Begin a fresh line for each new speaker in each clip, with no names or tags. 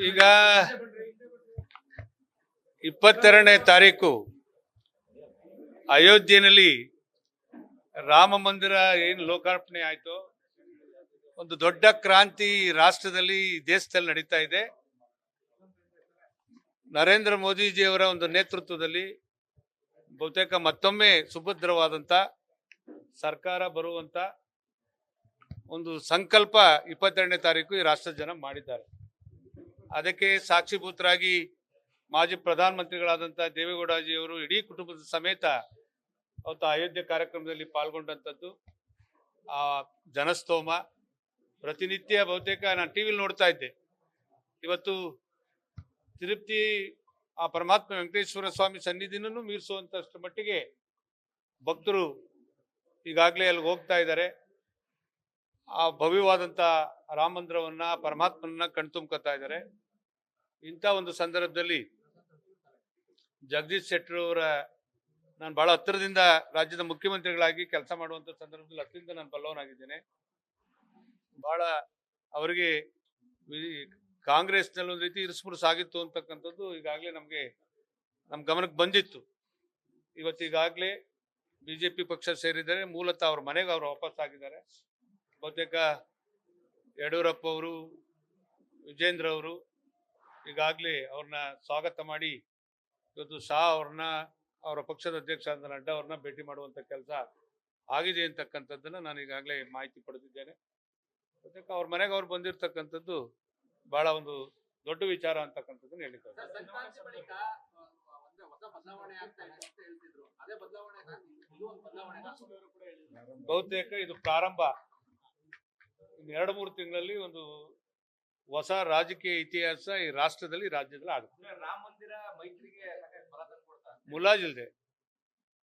ಈಗ 22ನೇ ತಾರೀಕು ಅಯೋಧ್ಯೆಯಲ್ಲಿ ರಾಮ ಮಂದಿರ ಏನು ಲೋಕಾರ್ಪಣೆ ಆಯ್ತು, ಒಂದು ದೊಡ್ಡ ಕ್ರಾಂತಿ ರಾಷ್ಟ್ರದಲ್ಲಿ ದೇಶದಲ್ಲಿ ನಡೀತಾ ಇದೆ. ನರೇಂದ್ರ ಮೋದಿಜಿಯವರ ಒಂದು ನೇತೃತ್ವದಲ್ಲಿ ಬಹುತೇಕ ಮತ್ತೊಮ್ಮೆ ಸುಭದ್ರವಾದಂತ ಸರ್ಕಾರ ಬರುವಂತ ಒಂದು ಸಂಕಲ್ಪ 22ನೇ ತಾರೀಕು ಈ ರಾಷ್ಟ್ರದ ಜನ ಮಾಡಿದ್ದಾರೆ. ಅದಕ್ಕೆ ಸಾಕ್ಷಿಭೂತರಾಗಿ ಮಾಜಿ ಪ್ರಧಾನಮಂತ್ರಿಗಳಾದಂಥ ದೇವೇಗೌಡಜಿಯವರು ಇಡೀ ಕುಟುಂಬದ ಸಮೇತ ಅವತ್ತು ಅಯೋಧ್ಯೆ ಕಾರ್ಯಕ್ರಮದಲ್ಲಿ ಪಾಲ್ಗೊಂಡಂಥದ್ದು. ಆ ಜನಸ್ತೋಮ ಪ್ರತಿನಿತ್ಯ ಬಹುತೇಕ ನಾನು ಟಿವಿಲಿ ನೋಡ್ತಾ ಇದ್ದೆ. ಇವತ್ತು ತಿರುಪತಿ ಆ ಪರಮಾತ್ಮ ವೆಂಕಟೇಶ್ವರ ಸ್ವಾಮಿ ಸನ್ನಿಧಿನೂ ಮೀರಿಸುವಂತಷ್ಟು ಮಟ್ಟಿಗೆ ಭಕ್ತರು ಈಗಾಗಲೇ ಅಲ್ಲಿ ಹೋಗ್ತಾ ಇದ್ದಾರೆ. ಆ ಭವ್ಯವಾದಂಥ ರಾಮ ಮಂದಿರವನ್ನ ಪರಮಾತ್ಮನನ್ನ ಕಣ್ತುಂಬ್ಕೊತಾ ಇದ್ದಾರೆ. ಇಂಥ ಒಂದು ಸಂದರ್ಭದಲ್ಲಿ ಜಗದೀಶ್ ಶೆಟ್ಟರ್ ಅವರ ನಾನು ಬಹಳ ಹತ್ತಿರದಿಂದ ರಾಜ್ಯದ ಮುಖ್ಯಮಂತ್ರಿಗಳಾಗಿ ಕೆಲಸ ಮಾಡುವಂಥ ಸಂದರ್ಭದಲ್ಲಿ ಹತ್ತಿರದಿಂದ ನಾನು ಬಲ್ಲವನಾಗಿದ್ದೇನೆ. ಬಹಳ ಅವರಿಗೆ ಕಾಂಗ್ರೆಸ್ನಲ್ಲಿ ಒಂದು ರೀತಿ ಇರಿಸುಮುರುಸು ಆಗಿತ್ತು ಅಂತಕ್ಕಂಥದ್ದು ಈಗಾಗಲೇ ನಮ್ಮ ಗಮನಕ್ಕೆ ಬಂದಿತ್ತು. ಇವತ್ತೀಗಾಗಲೇ BJP ಪಕ್ಷ ಸೇರಿದ್ದಾರೆ. ಮೂಲತಃ ಅವ್ರ ಮನೆಗೆ ಅವರು ವಾಪಸ್ ಆಗಿದ್ದಾರೆ. ಬಹುತೇಕ ಯಡಿಯೂರಪ್ಪ ಅವರು, ವಿಜೇಂದ್ರ ಅವರು ಈಗಾಗಲೇ ಅವ್ರನ್ನ ಸ್ವಾಗತ ಮಾಡಿ ಇವತ್ತು ಶಾ ಅವ್ರನ್ನ, ಅವರ ಪಕ್ಷದ ಅಧ್ಯಕ್ಷ ನಡ್ಡಾ ಅವ್ರನ್ನ ಭೇಟಿ ಮಾಡುವಂಥ ಕೆಲಸ ಆಗಿದೆ ಅಂತಕ್ಕಂಥದ್ದನ್ನು ನಾನು ಈಗಾಗಲೇ ಮಾಹಿತಿ ಪಡೆದಿದ್ದೇನೆ. ಬಹುತೇಕ ಅವ್ರ ಮನೆಗೆ ಅವ್ರು ಬಂದಿರತಕ್ಕಂಥದ್ದು ಬಹಳ ಒಂದು ದೊಡ್ಡ ವಿಚಾರ ಅಂತಕ್ಕಂಥದ್ದನ್ನು ಹೇಳಿದ್ದಾರೆ. ಬಹುತೇಕ ಇದು ಪ್ರಾರಂಭ. 2-3 ತಿಂಗಳಲ್ಲಿ ಒಂದು ಹೊಸ ರಾಜಕೀಯ ಇತಿಹಾಸ ಈ ರಾಷ್ಟ್ರದಲ್ಲಿ, ರಾಜ್ಯದಲ್ಲಿ ಆಗುತ್ತೆ. ರಾಮ ಮಂದಿರ ಮೈತ್ರಿಗೆ ಮುಲಾಜಿಲ್ದೆ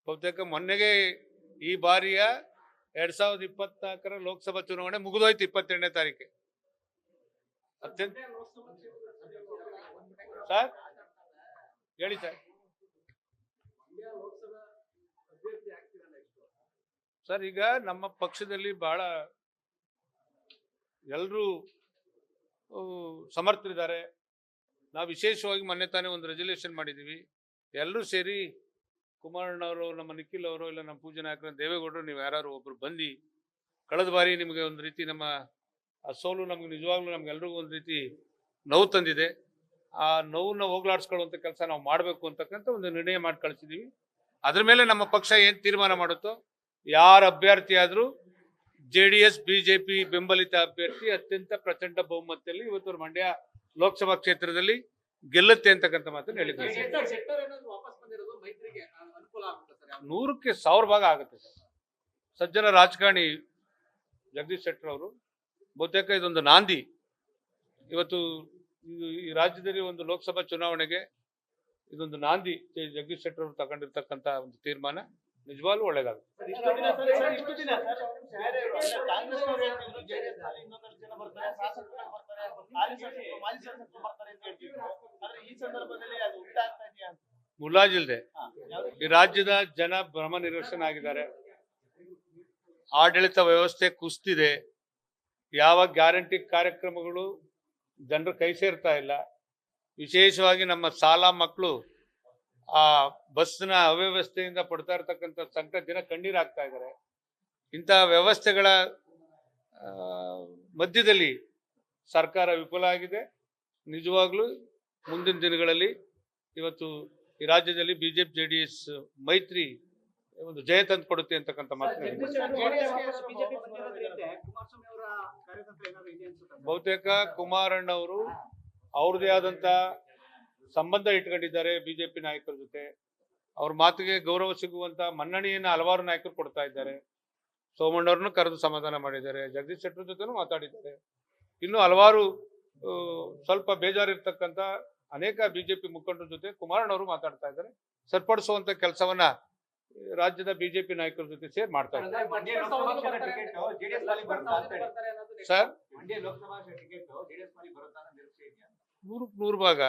ಬಹುತೇಕ ಮೊನ್ನೆಗೆ ಈ ಬಾರಿಯ 2024ರ ಲೋಕಸಭಾ ಚುನಾವಣೆ ಮುಗಿದೋಯ್ತು 22ನೇ ತಾರೀಕೆ. ಅತ್ಯಂತ ಸರ್ ಹೇಳಿ ಸರ್. ಈಗ ನಮ್ಮ ಪಕ್ಷದಲ್ಲಿ ಬಹಳ ಎಲ್ಲರೂ ಸಮರ್ಥರಿದ್ದಾರೆ. ನಾವು ವಿಶೇಷವಾಗಿ ಮೊನ್ನೆ ತಾನೇ ಒಂದು ರೆಸಲ್ಯೂಷನ್ ಮಾಡಿದ್ದೀವಿ. ಎಲ್ಲರೂ ಸೇರಿ ಕುಮಾರಣ್ಣವರು, ನಮ್ಮ ನಿಖಿಲ್ ಅವರು, ಇಲ್ಲ ನಮ್ಮ ಪೂಜೆ ನಾಯಕರು ದೇವೇಗೌಡರು, ನೀವು ಯಾರು ಒಬ್ರು ಬಂದು ಕಳೆದ ಬಾರಿ ನಿಮಗೆ ಒಂದು ರೀತಿ ನಮ್ಮ ಆ ಸೋಲು ನಮ್ಗೆ ನಿಜವಾಗ್ಲೂ ನಮ್ಗೆಲ್ರಿಗೂ ಒಂದು ರೀತಿ ನೋವು ತಂದಿದೆ. ಆ ನೋವನ್ನ ಹೋಗ್ಲಾಡಿಸ್ಕೊಳ್ಳುವಂಥ ಕೆಲಸ ನಾವು ಮಾಡಬೇಕು ಅಂತಕ್ಕಂಥ ಒಂದು ನಿರ್ಣಯ ಮಾಡಿ ಕಳಿಸಿದ್ದೀವಿ. ಅದ್ರ ಮೇಲೆ ನಮ್ಮ ಪಕ್ಷ ಏನು ತೀರ್ಮಾನ ಮಾಡುತ್ತೋ, ಯಾರ ಅಭ್ಯರ್ಥಿ ಆದರೂ JDS BJP ಬೆಂಬಲಿತ ಅಭ್ಯರ್ಥಿ ಅತ್ಯಂತ ಪ್ರಚಂಡ ಬಹುಮತದಲ್ಲಿ ಇವತ್ತು ಮಂಡ್ಯ ಲೋಕಸಭಾ ಕ್ಷೇತ್ರದಲ್ಲಿ ಗೆಲ್ಲುತ್ತೆ ಅಂತಕ್ಕಂಥ ಮಾತನ್ನು ಹೇಳಿದ್ದಾರೆ. 100ಕ್ಕೆ 1000 ಭಾಗ ಆಗುತ್ತೆ ಸರ್. ಸಜ್ಜನ ರಾಜಕಾರಣಿ ಜಗದೀಶ್ ಶೆಟ್ಟರ್ ಅವರು ಬಹುತೇಕ ಇದೊಂದು ನಾಂದಿ. ಇವತ್ತು ಈ ರಾಜ್ಯದಲ್ಲಿ ಒಂದು ಲೋಕಸಭಾ ಚುನಾವಣೆಗೆ ಇದೊಂದು ನಾಂದಿ. ಜಗದೀಶ್ ಶೆಟ್ಟರ್ ಅವರು ತಗೊಂಡಿರ್ತಕ್ಕಂಥ ಒಂದು ತೀರ್ಮಾನ ನಿಜವಾಗ್ಲೂ ಒಳ್ಳೇದಾಗುತ್ತೆ. ಮುಲಾಜಿಲ್ದೆ ಈ ರಾಜ್ಯದ ಜನ ಭ್ರಮ ನಿರಸನ ಆಗಿದ್ದಾರೆ. ಆಡಳಿತ ವ್ಯವಸ್ಥೆ ಕುಸಿದಿದೆ. ಯಾವ ಗ್ಯಾರಂಟಿ ಕಾರ್ಯಕ್ರಮಗಳು ಜನರ ಕೈ ಸೇರ್ತಾ ಇಲ್ಲ. ವಿಶೇಷವಾಗಿ ನಮ್ಮ ಶಾಲಾ ಮಕ್ಕಳು ಆ ಬಸ್ನ ಅವ್ಯವಸ್ಥೆಯಿಂದ ಪಡ್ತಾ ಇರ್ತಕ್ಕಂಥ ಸಂಕಟ ದಿನ ಕಣ್ಣೀರಾಗ್ತಾ ಇದ್ದಾರೆ. ಇಂಥ ವ್ಯವಸ್ಥೆಗಳ ಮಧ್ಯದಲ್ಲಿ ಸರ್ಕಾರ ವಿಫಲ ಆಗಿದೆ. ನಿಜವಾಗ್ಲೂ ಮುಂದಿನ ದಿನಗಳಲ್ಲಿ ಇವತ್ತು ಈ ರಾಜ್ಯದಲ್ಲಿ BJP JDS ಮೈತ್ರಿ ಒಂದು ಜಯ ತಂದು ಕೊಡುತ್ತೆ ಅಂತಕ್ಕಂಥ ಮಾತು. ಬಹುತೇಕ ಕುಮಾರಣ್ಣವರು ಅವ್ರದೇ ಆದಂತ ಸಂಬಂಧ ಇಟ್ಕೊಂಡಿದ್ದಾರೆ BJP ನಾಯಕರ ಜೊತೆ. ಅವ್ರ ಮಾತಿಗೆ ಗೌರವ ಸಿಗುವಂತ ಮನ್ನಣೆಯನ್ನು ಹಲವಾರು ನಾಯಕರು ಕೊಡ್ತಾ ಇದ್ದಾರೆ. ಸೋಮಣ್ಣವ್ರನ್ನು ಕರೆದು ಸಮಾಧಾನ ಮಾಡಿದ್ದಾರೆ. ಜಗದೀಶ್ ಶೆಟ್ಟರ್ ಜೊತೆನೂ ಮಾತಾಡಿದ್ದಾರೆ. ಇನ್ನು ಹಲವಾರು ಸ್ವಲ್ಪ ಬೇಜಾರಿರ್ತಕ್ಕಂಥ ಅನೇಕ BJP ಮುಖಂಡರ ಜೊತೆ ಕುಮಾರಣ್ಣವರು ಮಾತಾಡ್ತಾ ಇದ್ದಾರೆ. ಸರಿಪಡಿಸುವಂತ ಕೆಲಸವನ್ನ ರಾಜ್ಯದ BJP ನಾಯಕರ ಜೊತೆ ಸೇರಿ ಮಾಡ್ತಾ ಇದ್ದಾರೆ. ಸರ್ 100% ಭಾಗ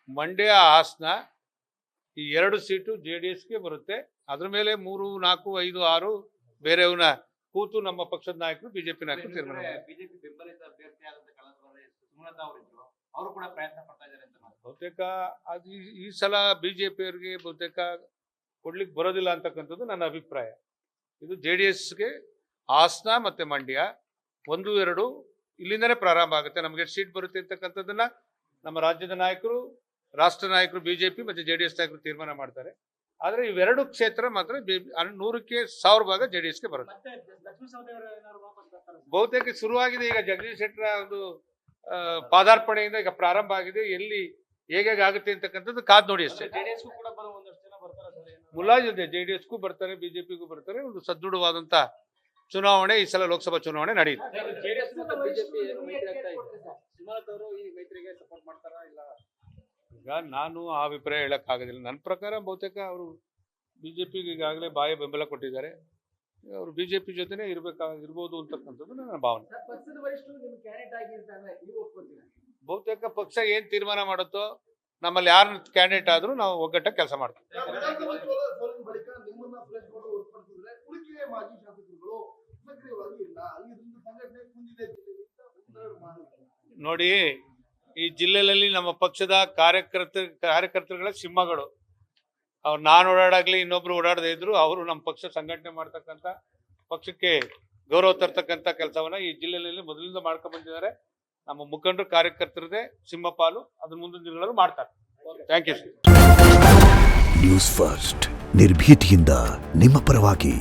ಮಂಡ್ಯ ಹಾಸನ ಈ 2 ಸೀಟು JDSಗೆ ಬರುತ್ತೆ. ಅದ್ರ ಮೇಲೆ 3, 4, 5, 6 ಬೇರೆಯವನ್ನ ಕೂತು ನಮ್ಮ ಪಕ್ಷದ ನಾಯಕರು ಬಿಜೆಪಿ ನಾಯಕರು ತೀರ್ಮಾನ ಮಾಡ್ತಾರೆ.
ಬಿಜೆಪಿ ಬೆಂಬಲಿತ ಅಭ್ಯರ್ಥಿಯಾದಂತ ಕಳೆದ ಬಾರಿ ಸುಮಲತಾ ಅವರಿದ್ರು, ಅವರು ಕೂಡ ಪ್ರಯತ್ನ ಪಡ್ತಾ ಇದ್ದಾರೆ ಅಂತ ಮಾತು.
ಬಹುತೇಕ ಅದು ಈ ಸಲ ಬಿಜೆಪಿಯವರಿಗೆ ಬಹುತೇಕ ಕೊಡ್ಲಿಕ್ಕೆ ಬರೋದಿಲ್ಲ ಅಂತಕ್ಕಂಥದ್ದು ನನ್ನ ಅಭಿಪ್ರಾಯ. ಇದು JDSಗೆ ಹಾಸನ ಮತ್ತೆ ಮಂಡ್ಯ 1-2 ಇಲ್ಲಿಂದನೇ ಪ್ರಾರಂಭ ಆಗುತ್ತೆ. ನಮಗೆ ಸೀಟ್ ಬರುತ್ತೆ ಅಂತಕ್ಕಂಥದ್ದನ್ನ ನಮ್ಮ ರಾಜ್ಯದ ನಾಯಕರು, ರಾಷ್ಟ್ರ ನಾಯಕರು, ಬಿಜೆಪಿ ಮತ್ತೆ JDS ನಾಯಕರು ತೀರ್ಮಾನ ಮಾಡ್ತಾರೆ. ಆದ್ರೆ ಇವೆರಡು ಕ್ಷೇತ್ರ ಮಾತ್ರ 100ಕ್ಕೆ 1000 ಭಾಗ JDSಗೆ ಬರುತ್ತೆ. ಬಹುತೇಕ ಶುರುವಾಗಿದೆ ಈಗ. ಜಗದೀಶ್ ಶೆಟ್ಟರ್ ಒಂದು ಪಾದಾರ್ಪಣೆಯಿಂದ ಈಗ ಪ್ರಾರಂಭ ಆಗಿದೆ. ಎಲ್ಲಿ ಹೇಗೆ ಆಗುತ್ತೆ ಅಂತಕ್ಕಂಥದ್ದು ಕಾದ್ ನೋಡಿ ಅಷ್ಟೇ.
ಜೆಡಿಎಸ್ಗೂ ಕೂಡ ಬರೋ ಒಂದಷ್ಟು ಜನ ಬರ್ತಾರೆ ಸರ್.
ಮುಲಾಜಿದೆ, JDSಗೂ ಬರ್ತಾರೆ, ಬಿಜೆಪಿಗೂ ಬರ್ತಾರೆ. ಒಂದು ಸದೃಢವಾದಂತ ಚುನಾವಣೆ ಈ ಸಲ ಲೋಕಸಭಾ ಚುನಾವಣೆ ನಡೆಯುತ್ತೆ.
ಜೆಡಿಎಸ್ ಮತ್ತು ಬಿಜೆಪಿ ಮೈತ್ರಿ ಆಗ್ತಾ ಇದೆ. ಸುಮಲತಾ ಅವರು ಈ ಮೈತ್ರಿಗೆ ಸಪೋರ್ಟ್ ಮಾಡ್ತಾರಾ ಇಲ್ಲ?
ಈಗ ನಾನು ಆ ಅಭಿಪ್ರಾಯ ಹೇಳಕ್ ಆಗೋದಿಲ್ಲ. ನನ್ನ ಪ್ರಕಾರ ಬಹುತೇಕ ಅವರು ಬಿಜೆಪಿಗೆ ಈಗಾಗಲೇ ಬಾಯ ಬೆಂಬಲ ಕೊಟ್ಟಿದ್ದಾರೆ. ಅವರು ಬಿಜೆಪಿ ಜೊತೆನೆ ಇರ್ಬೋದು ಅಂತಕ್ಕಂಥದ್ದು ನನ್ನ ಭಾವನೆ.
ಪಕ್ಷದ ವರಿಷ್ಠರು ನಿಮ್ಮ ಕ್ಯಾಂಡಿಡೇಟ್ ಆಗಿರ್ತಾರೆ, ನೀವು ಒಪ್ಕೊಳ್ತೀರಾ?
ಬಹುತೇಕ ಪಕ್ಷ ಏನ್ ತೀರ್ಮಾನ ಮಾಡುತ್ತೋ, ನಮ್ಮಲ್ಲಿ ಯಾರು ಕ್ಯಾಂಡಿಡೇಟ್ ಆದ್ರೂ ನಾವು ಒಗ್ಗಟ್ಟ ಕೆಲಸ ಮಾಡ್ತೀವಿ. ನೋಡಿ, ಈ ಜಿಲ್ಲೆಯಲ್ಲಿ ನಮ್ಮ ಪಕ್ಷದ ಕಾರ್ಯಕರ್ತರುಗಳ ಸಿಂಹಗಳು. ಅವ್ರು ನಾನು ಓಡಾಡಾಗ್ಲಿ, ಇನ್ನೊಬ್ರು ಓಡಾಡದೇ ಇದ್ರು ಅವರು ನಮ್ಮ ಪಕ್ಷ ಸಂಘಟನೆ ಮಾಡ್ತಕ್ಕಂಥ, ಪಕ್ಷಕ್ಕೆ ಗೌರವ ತರ್ತಕ್ಕಂಥ ಕೆಲಸವನ್ನ ಈ ಜಿಲ್ಲೆಯಲ್ಲಿ ಮೊದಲಿಂದ ಮಾಡ್ಕೊಂಡು ಬಂದಿದ್ದಾರೆ. ನಮ್ಮ ಮುಖಂಡರು ಕಾರ್ಯಕರ್ತರದೇ ಸಿಂಹಪಾಲು, ಅದನ್ನ ಮುಂದಿನ ದಿನಗಳು ಮಾಡ್ತಾರೆ. Thank you.
ನ್ಯೂಸ್ ಫಸ್ಟ್, ನಿರ್ಭೀತಿಯಿಂದ ನಿಮ್ಮ ಪರವಾಗಿ.